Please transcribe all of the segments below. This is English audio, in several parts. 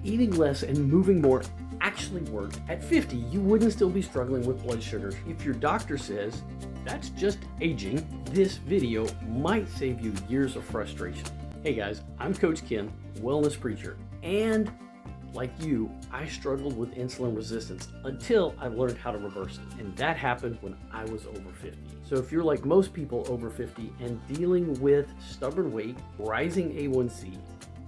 eating less and moving more actually worked, at 50, you wouldn't still be struggling with blood sugar. If your doctor says that's just aging, this video might save you years of frustration. Hey guys, I'm Coach Ken, wellness preacher, and like you, I struggled with insulin resistance until I learned how to reverse it. And that happened when I was over 50. So if you're like most people over 50 and dealing with stubborn weight, rising A1C,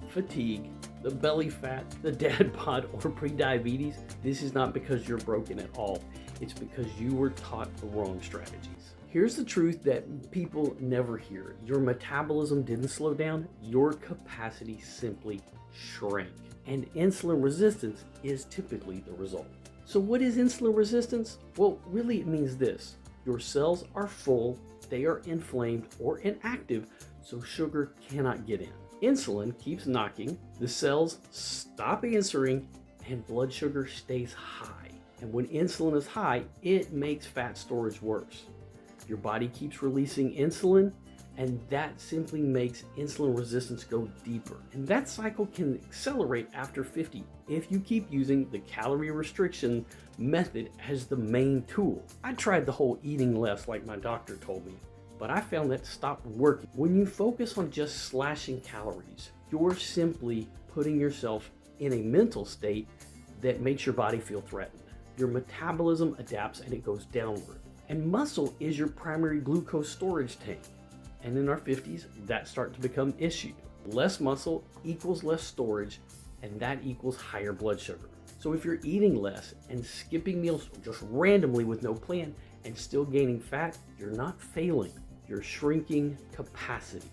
fatigue, the belly fat, the dad bod, or prediabetes, this is not because you're broken at all. It's because you were taught the wrong strategies. Here's the truth that people never hear. Your metabolism didn't slow down, your capacity simply shrank. And insulin resistance is typically the result. So what is insulin resistance? Well, really it means this. Your cells are full, they are inflamed or inactive, so sugar cannot get in. Insulin keeps knocking, the cells stop answering, and blood sugar stays high. And when insulin is high, it makes fat storage worse. Your body keeps releasing insulin, and that simply makes insulin resistance go deeper. And that cycle can accelerate after 50 if you keep using the calorie restriction method as the main tool. I tried the whole eating less like my doctor told me, but I found that stopped working. When you focus on just slashing calories, you're simply putting yourself in a mental state that makes your body feel threatened. Your metabolism adapts and it goes downward. And muscle is your primary glucose storage tank. And in our 50s, that starts to become an issue. Less muscle equals less storage, and that equals higher blood sugar. So if you're eating less and skipping meals just randomly with no plan and still gaining fat, you're not failing, you're shrinking capacity.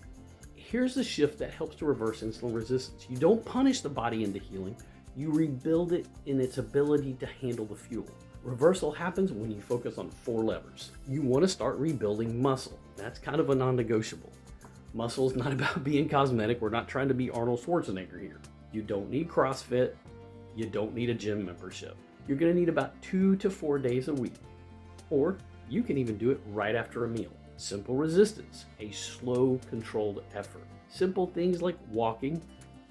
Here's the shift that helps to reverse insulin resistance. You don't punish the body into healing, you rebuild it in its ability to handle the fuel. Reversal happens when you focus on 4 levers. You want to start rebuilding muscle. That's kind of a non-negotiable. Muscle is not about being cosmetic. We're not trying to be Arnold Schwarzenegger here. You don't need CrossFit. You don't need a gym membership. You're going to need about 2 to 4 days a week. Or you can even do it right after a meal. Simple resistance, a slow, controlled effort. Simple things like walking,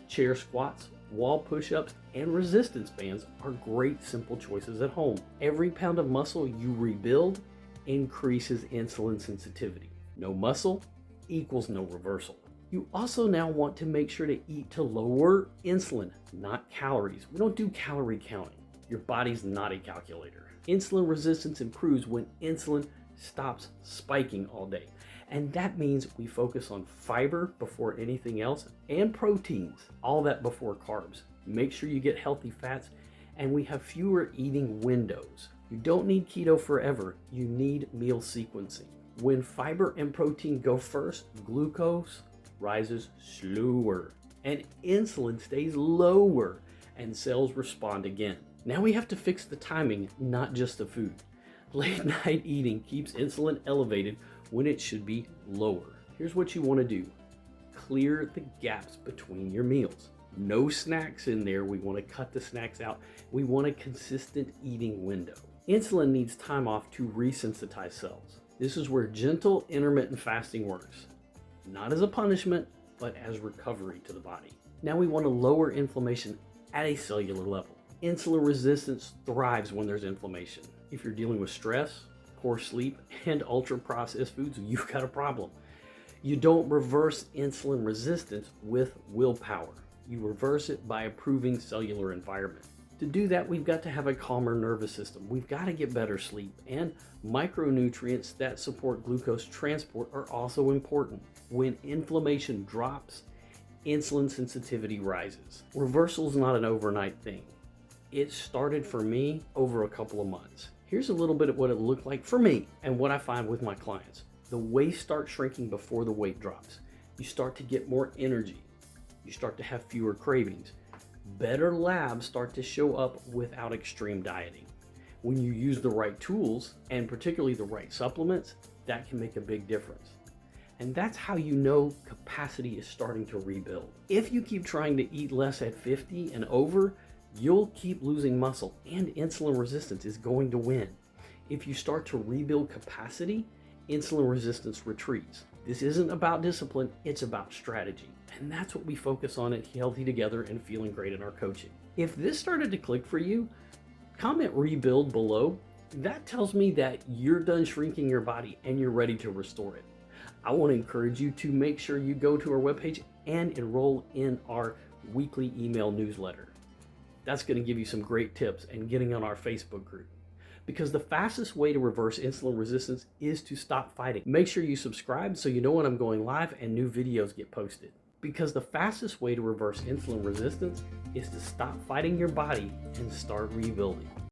chair squats, wall push-ups, and resistance bands are great simple choices at home. Every pound of muscle you rebuild increases insulin sensitivity. No muscle equals no reversal. You also now want to make sure to eat to lower insulin, not calories. We don't do calorie counting. Your body's not a calculator. Insulin resistance improves when insulin stops spiking all day. And that means we focus on fiber before anything else and proteins, all that before carbs. Make sure you get healthy fats, and we have fewer eating windows. You don't need keto forever, you need meal sequencing. When fiber and protein go first, glucose rises slower and insulin stays lower and cells respond again. Now we have to fix the timing, not just the food. Late night eating keeps insulin elevated when it should be lower. Here's what you want to do. Clear the gaps between your meals. No snacks in there. We want to cut the snacks out. We want a consistent eating window. Insulin needs time off to resensitize cells. This is where gentle intermittent fasting works. Not as a punishment, but as recovery to the body. Now we want to lower inflammation at a cellular level. Insulin resistance thrives when there's inflammation. If you're dealing with stress, poor sleep, and ultra-processed foods, you've got a problem. You don't reverse insulin resistance with willpower. You reverse it by improving cellular environment. To do that, we've got to have a calmer nervous system. We've got to get better sleep, and micronutrients that support glucose transport are also important. When inflammation drops, insulin sensitivity rises. Reversal is not an overnight thing. It started for me over a couple of months. Here's a little bit of what it looked like for me and what I find with my clients. The waist starts shrinking before the weight drops. You start to get more energy. You start to have fewer cravings. Better labs start to show up without extreme dieting. When you use the right tools, and particularly the right supplements, that can make a big difference. And that's how you know capacity is starting to rebuild. If you keep trying to eat less at 50 and over, you'll keep losing muscle, and insulin resistance is going to win. If you start to rebuild capacity, insulin resistance retreats. This isn't about discipline, it's about strategy. And that's what we focus on at Healthy Together and Feeling Great in our coaching. If this started to click for you, comment rebuild below. That tells me that you're done shrinking your body and you're ready to restore it. I want to encourage you to make sure you go to our webpage and enroll in our weekly email newsletter. That's going to give you some great tips and getting on our Facebook group. Because the fastest way to reverse insulin resistance is to stop fighting. Make sure you subscribe so you know when I'm going live and new videos get posted. Because the fastest way to reverse insulin resistance is to stop fighting your body and start rebuilding.